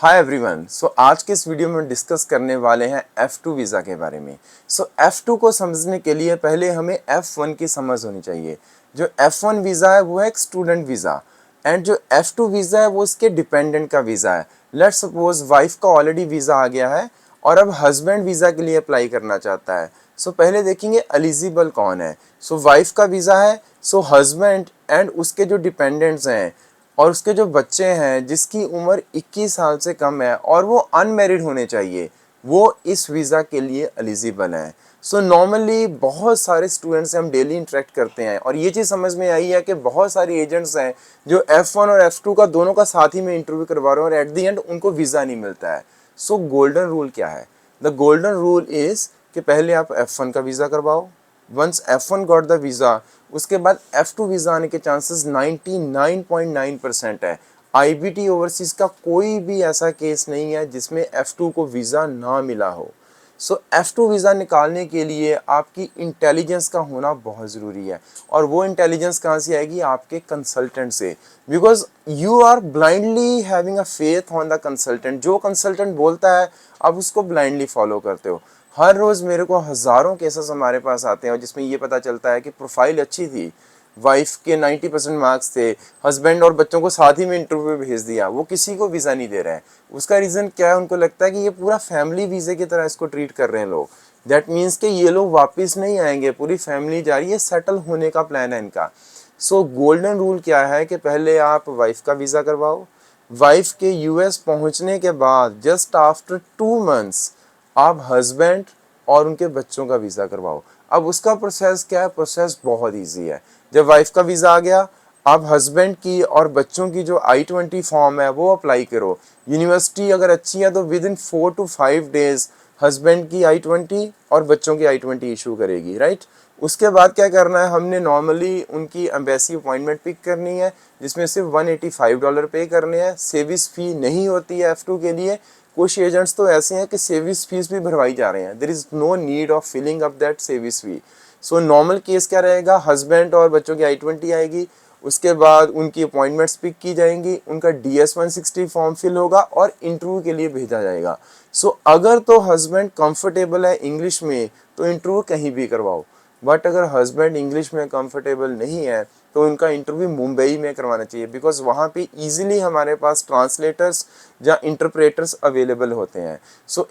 Hi everyone. आज के इस वीडियो में डिस्कस करने वाले हैं F2 वीज़ा के बारे में। F2 को समझने के लिए पहले हमें F1 की समझ होनी चाहिए। जो F1 वीज़ा है वो है एक स्टूडेंट वीज़ा एंड जो F2 वीज़ा है वो उसके डिपेंडेंट का वीज़ा है। लेट्स सपोज वाइफ का ऑलरेडी वीज़ा आ गया है और अब हस्बैंड वीज़ा के लिए अप्लाई करना चाहता है। पहले देखेंगे एलिजिबल कौन है। वाइफ का वीज़ा है, हस्बैंड एंड उसके जो डिपेंडेंट्स हैं और उसके जो बच्चे हैं जिसकी उम्र 21 साल से कम है और वो अनमैरिड होने चाहिए, वो इस वीज़ा के लिए एलिजिबल हैं। नॉर्मली बहुत सारे स्टूडेंट्स से हम डेली इंटरेक्ट करते हैं और ये चीज़ समझ में आई है कि बहुत सारी एजेंट्स हैं जो F1 और F2 का दोनों का साथ ही में इंटरव्यू करवा रहे हैं और एट द एंड उनको वीज़ा नहीं मिलता है। गोल्डन रूल क्या है? द गोल्डन रूल इज़ कि पहले आप F1 का वीज़ा करवाओ। Once F1 got the visa, उसके बाद F2 वीज़ा आने के चांसेस 99.9% है। IBT ओवरसीज़ का कोई भी ऐसा केस नहीं है जिसमें F2 को वीज़ा ना मिला हो। F2 वीज़ा निकालने के लिए आपकी इंटेलिजेंस का होना बहुत ज़रूरी है और वो इंटेलिजेंस कहाँ से आएगी? आपके कंसल्टेंट से। Because you are blindly having a faith on the consultant. जो कंसल्टेंट बोलता है आप उसको ब्लाइंडली फॉलो करते हो। हर रोज़ मेरे को हज़ारों केसेस हमारे पास आते हैं और जिसमें ये पता चलता है कि प्रोफाइल अच्छी थी, वाइफ के 90% मार्क्स थे, हस्बैंड और बच्चों को साथ ही में इंटरव्यू भेज दिया, वो किसी को वीज़ा नहीं दे रहा है। उसका रीज़न क्या है? उनको लगता है कि ये पूरा फैमिली वीज़े की तरह इसको ट्रीट कर रहे हैं लोग। दैट मीन्स कि ये लोग वापस नहीं आएंगे, पूरी फैमिली जा रही है, सेटल होने का प्लान है इनका। गोल्डन रूल क्या है कि पहले आप वाइफ का वीज़ा करवाओ। वाइफ के US पहुंचने के बाद जस्ट आफ्टर 2 मंथ्स आप हस्बैंड और उनके बच्चों का वीज़ा करवाओ। अब उसका प्रोसेस क्या है? प्रोसेस बहुत इजी है। जब वाइफ का वीज़ा आ गया, आप हस्बैंड की और बच्चों की जो I-20 फॉर्म है वो अप्लाई करो। यूनिवर्सिटी अगर अच्छी है तो with in 4 to 5 days husband की I-20 और बच्चों की I-20 इशू करेगी, राइट। उसके बाद क्या करना है? हमने नॉर्मली उनकी एम्बेसी अपॉइंटमेंट पिक करनी है जिसमें सिर्फ $185 पे करने हैं। सर्विस फ़ी नहीं होती है F2 के लिए। कुछ एजेंट्स तो ऐसे हैं कि सर्विस फीस भी भरवाई जा रहे हैं। There is no need of filling up that service fee. Normal case क्या रहेगा? हस्बैंड और बच्चों की I-20 आएगी, उसके बाद उनकी अपॉइंटमेंट्स पिक की जाएंगी, उनका DS-160 फॉर्म फिल होगा और इंटरव्यू के लिए भेजा जाएगा। अगर तो हस्बैंड कंफर्टेबल है इंग्लिश में तो इंटरव्यू कहीं भी करवाओ, बट अगर हस्बैंड इंग्लिश में कंफर्टेबल नहीं है तो उनका इंटरव्यू मुंबई में करवाना चाहिए। बिकॉज वहाँ पे इजीली हमारे पास ट्रांसलेटर्स या इंटरप्रेटर्स अवेलेबल होते हैं।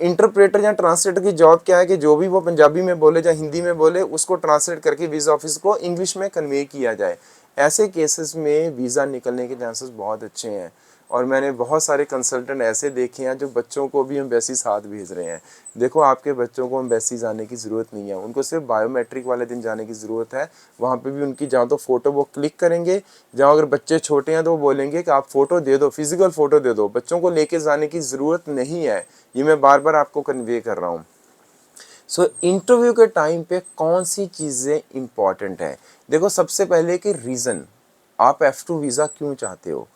इंटरप्रेटर या ट्रांसलेटर की जॉब क्या है कि जो भी वो पंजाबी में बोले या हिंदी में बोले उसको ट्रांसलेट करके वीज़ा ऑफिस को इंग्लिश में कन्वे किया जाए। ऐसे केसेस में वीज़ा निकलने के चांसेस बहुत अच्छे हैं और मैंने बहुत सारे कंसल्टेंट ऐसे देखे हैं जो बच्चों को भी एम्बेसी साथ भेज रहे हैं। देखो, आपके बच्चों को एम्बेसी जाने की ज़रूरत नहीं है, उनको सिर्फ बायोमेट्रिक वाले दिन जाने की ज़रूरत है। वहाँ पे भी उनकी जहाँ तो फ़ोटो वो क्लिक करेंगे, जहाँ अगर बच्चे छोटे हैं तो वो बोलेंगे कि आप फ़ोटो दे दो, फिजिकल फ़ोटो दे दो। बच्चों को लेके जाने की ज़रूरत नहीं है, ये मैं बार बार आपको कन्वे कर रहा हूँ। इंटरव्यू के टाइम पे कौन सी चीज़ें इंपॉर्टेंट है? देखो, सबसे पहले कि रीज़न, आप F2 वीज़ा क्यों चाहते हो।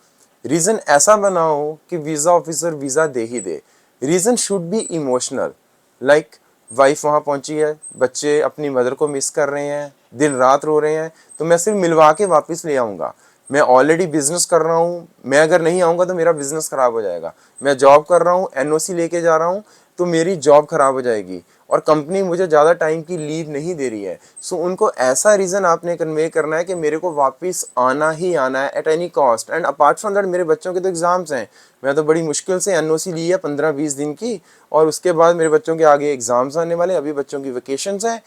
रीज़न ऐसा बनाओ कि visa officer visa they he they. Reason should be emotional, like wife वहाँ पहुँची है, बच्चे अपनी मदर को मिस कर रहे हैं, दिन रात रो रहे हैं, तो मैं सिर्फ मिलवा के वापस ले आऊँगा। मैं ऑलरेडी बिजनेस कर रहा हूँ, मैं अगर नहीं आऊँगा तो मेरा बिजनेस ख़राब हो जाएगा। मैं जॉब कर रहा हूँ, NOC लेके जा रहा हूँ तो मेरी जॉब ख़राब हो जाएगी और कंपनी मुझे ज़्यादा टाइम की लीव नहीं दे रही है। उनको ऐसा रीज़न आपने कन्वे करना है कि मेरे को वापस आना ही आना है at any cost. And apart from that, मेरे बच्चों के तो एग्ज़ाम्स हैं, मैं तो बड़ी मुश्किल से NOC ली है 15-20 दिन की और उसके बाद मेरे बच्चों के आगे एग्ज़ाम्स आने वाले, अभी बच्चों की वेकेशंस हैं।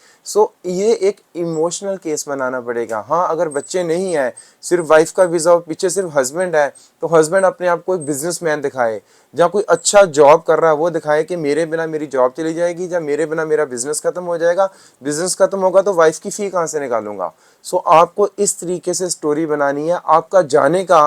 ये एक इमोशनल केस बनाना पड़ेगा। हाँ, अगर बच्चे नहीं हैं, सिर्फ वाइफ का वीज़ा और पीछे सिर्फ हस्बैंड है, तो हस्बैंड अपने आप को एक बिजनेसमैन दिखाए, जहाँ कोई अच्छा जॉब कर रहा है वो दिखाए कि मेरे बिना मेरी जॉब चली जाएगी या मेरे बिना मेरा बिजनेस खत्म हो जाएगा। बिजनेस खत्म होगा तो वाइफ की फ़ी कहाँ से निकालूंगा। आपको इस तरीके से स्टोरी बनानी है। आपका जाने का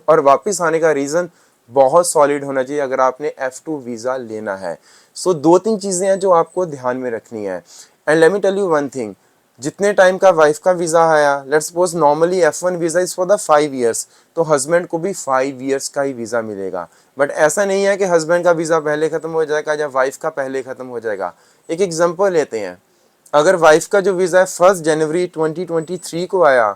और वापस आने का रीज़न बहुत सॉलिड होना चाहिए अगर आपने F2 वीज़ा लेना है। 2-3 चीज़ें हैं जो आपको ध्यान में रखनी है। And let me tell you one thing, जितने टाइम का वाइफ का वीज़ा आया, let's suppose normally F1 visa is for the 5 years, तो हस्बैंड को भी 5 ईयर्स का ही वीज़ा मिलेगा। बट ऐसा नहीं है कि हस्बैंड का वीज़ा पहले ख़त्म हो जाएगा या वाइफ का पहले ख़त्म हो जाएगा। एक एग्जांपल लेते हैं, अगर वाइफ का जो वीज़ा है 1 जनवरी 2023 को आया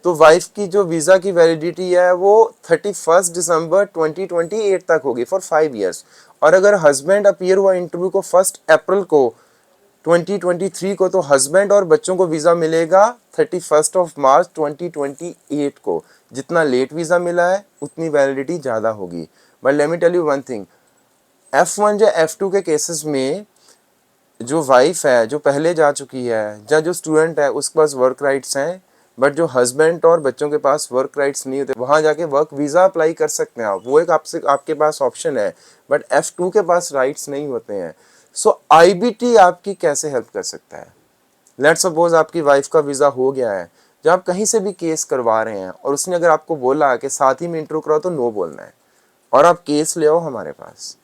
तो वाइफ की जो वीज़ा की वैलिडिटी है वो 31 दिसंबर 2028 तक होगी फॉर 5 इयर्स। और अगर हस्बैंड अपीयर हुआ इंटरव्यू को 1 अप्रैल को 2023 को, तो हस्बैंड और बच्चों को वीज़ा मिलेगा 31 मार्च 2028 को। जितना लेट वीज़ा मिला है उतनी वैलिडिटी ज़्यादा होगी। But let me tell you one thing, F1 या F2 के केसेस में जो वाइफ है जो पहले जा चुकी है या जो स्टूडेंट है उसके पास वर्क राइट्स हैं, बट जो हस्बैंड और बच्चों के पास वर्क राइट्स नहीं होते, वहाँ जाके वर्क वीज़ा अप्लाई कर सकते हैं आप, वो एक आपसे आपके पास ऑप्शन है। बट F2 के पास राइट्स नहीं होते हैं। सो IBT आपकी कैसे हेल्प कर सकता है? लेट सपोज आपकी वाइफ का वीज़ा हो गया है, जब आप कहीं से भी केस करवा रहे हैं और उसने अगर आपको बोला कि साथ ही में इंटरव्यू कराओ, तो नो बोलना है और आप केस ले आओ हमारे पास।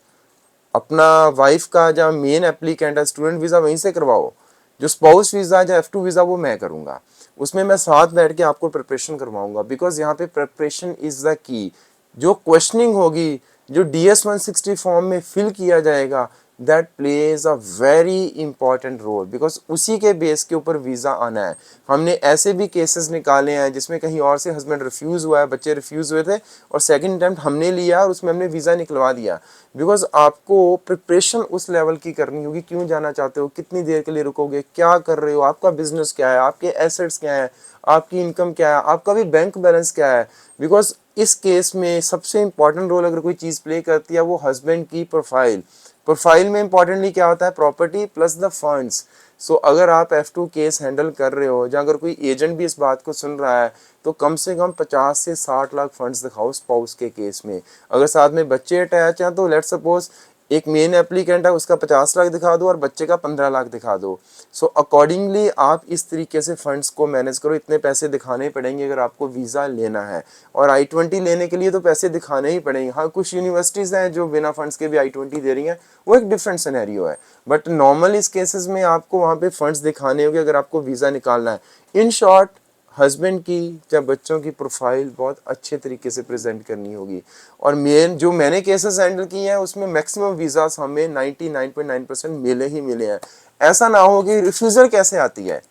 अपना वाइफ का जहाँ मेन एप्लीकेंट है स्टूडेंट वीज़ा वहीं से करवाओ, जो स्पाउस वीज़ा या F2 वीज़ा वो मैं करूँगा, उसमें मैं साथ बैठ के आपको प्रिपरेशन करवाऊँगा। बिकॉज यहाँ पे प्रिपरेशन इज़ द की। जो क्वेश्चनिंग होगी, जो DS 160 फॉर्म में फिल किया जाएगा, that plays a very important role, because उसी के बेस के ऊपर वीज़ा आना है। हमने ऐसे भी केसेस निकाले हैं जिसमें कहीं और से हस्बैंड रिफ्यूज़ हुआ है, बच्चे रिफ्यूज़ हुए थे और सेकंड अटेम्प्ट हमने लिया और उसमें हमने वीज़ा निकलवा दिया। बिकॉज आपको प्रिपरेशन उस लेवल की करनी होगी, क्यों जाना चाहते हो, कितनी देर के लिए रुकोगे, क्या कर रहे हो, आपका बिजनेस क्या है, आपके एसेट्स क्या है, आपकी इनकम क्या है, आपका भी बैंक बैलेंस क्या है। बिकॉज इस केस में सबसे इंपॉर्टेंट रोल अगर कोई चीज़ प्ले करती है वो हस्बैंड की प्रोफाइल। प्रोफाइल में इंपॉर्टेंटली क्या होता है, प्रॉपर्टी प्लस द फंड्स। सो अगर आप F2 केस हैंडल कर रहे हो, या अगर कोई एजेंट भी इस बात को सुन रहा है, तो कम से कम 50 से 60 लाख फंड्स दिखाओ स्पाउस के केस में। अगर साथ में बच्चे अटैच हैं तो लेट सपोज एक मेन एप्लीकेंट है उसका 50 लाख दिखा दो और बच्चे का 15 लाख दिखा दो। सो अकॉर्डिंगली आप इस तरीके से फंड्स को मैनेज करो। इतने पैसे दिखाने पड़ेंगे अगर आपको वीज़ा लेना है, और I-20 लेने के लिए तो पैसे दिखाने ही पड़ेंगे। हाँ, कुछ यूनिवर्सिटीज़ हैं जो बिना फंड्स के भी I-20 दे रही हैं, वो एक डिफरेंट सिनेरियो है। बट नॉर्मल इस केसेस में आपको वहाँ पे फंड्स दिखाने होंगे अगर आपको वीज़ा निकालना है। इन शॉर्ट, हस्बैंड की या बच्चों की प्रोफाइल बहुत अच्छे तरीके से प्रेजेंट करनी होगी। और जो मैंने केसेस हैंडल किए हैं उसमें मैक्सिमम वीज़ास हमें 99.9% मिले ही मिले हैं। ऐसा ना हो कि रिफ्यूज़ल कैसे आती है।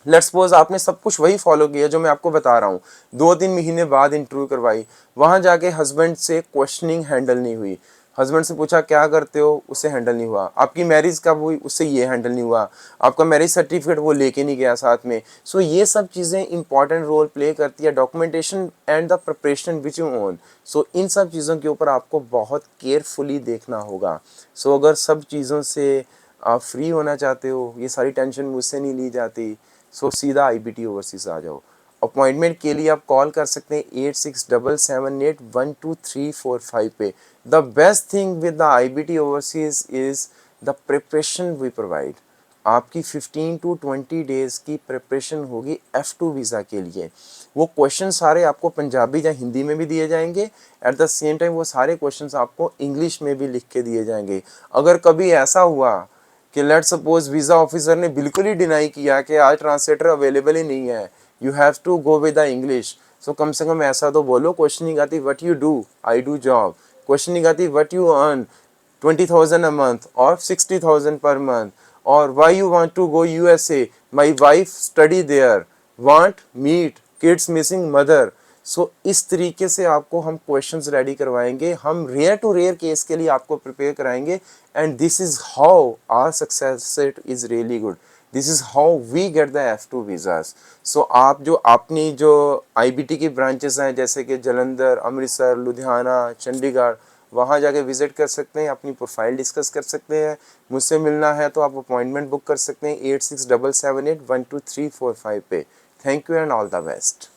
लेट्स सपोज आपने सब कुछ वही फॉलो किया जो मैं आपको बता रहा हूँ, 2-3 महीने बाद इंटरव्यू करवाई, वहाँ जाके हस्बैंड से क्वेश्चनिंग हैंडल नहीं हुई, हस्बैंड से पूछा क्या करते हो, उससे हैंडल नहीं हुआ, आपकी मैरिज कब हुई, उससे ये हैंडल नहीं हुआ, आपका मैरिज सर्टिफिकेट वो लेके नहीं गया साथ में। सो ये सब चीज़ें इंपॉर्टेंट रोल प्ले करती है, documentation and the preparation which you own. So इन सब चीज़ों के ऊपर आपको बहुत केयरफुली देखना होगा। सो अगर सब चीज़ों से आप फ्री होना चाहते हो, ये सारी टेंशन मुझसे नहीं ली जाती, सो सीधा IBT ओवरसीज आ जाओ। अपॉइंटमेंट के लिए आप कॉल कर सकते हैं 8677812345 पे। The best thing with the IBT overseas is the preparation we provide. आपकी 15 to 20 डेज़ की प्रिपरेशन होगी F2 वीज़ा के लिए। वो क्वेश्चन सारे आपको पंजाबी या हिंदी में भी दिए जाएंगे, एट द सेम टाइम वो सारे क्वेश्चंस आपको इंग्लिश में भी लिख के दिए जाएंगे। अगर कभी ऐसा हुआ कि लेट सपोज वीज़ा ऑफिसर ने बिल्कुल ही डिनाई किया कि आज ट्रांसलेटर अवेलेबल ही नहीं है, you have to go with the English, so कम से कम ऐसा तो बोलो, क्वेश्चनिंग आती what you do, I do job, questioning आती what you earn 20,000 a month और 60,000 पर मंथ, और why you want to go USA, my wife study there, want meet kids missing mother. So इस तरीके से आपको हम questions ready करवाएंगे, हम रेयर टू रेयर केस के लिए आपको प्रिपेयर कराएंगे, and this is how our success rate is really good, this is how we get the F2 visas. So आप जो अपनी जो IBT की ब्रांचेस हैं जैसे कि जलंधर, अमृतसर, लुधियाना, चंडीगढ़, वहाँ जाके विजिट कर सकते हैं, अपनी प्रोफाइल डिस्कस कर सकते हैं। मुझसे मिलना है तो आप अपॉइंटमेंट बुक कर सकते हैं 8677812345 पे। Thank you and all the best.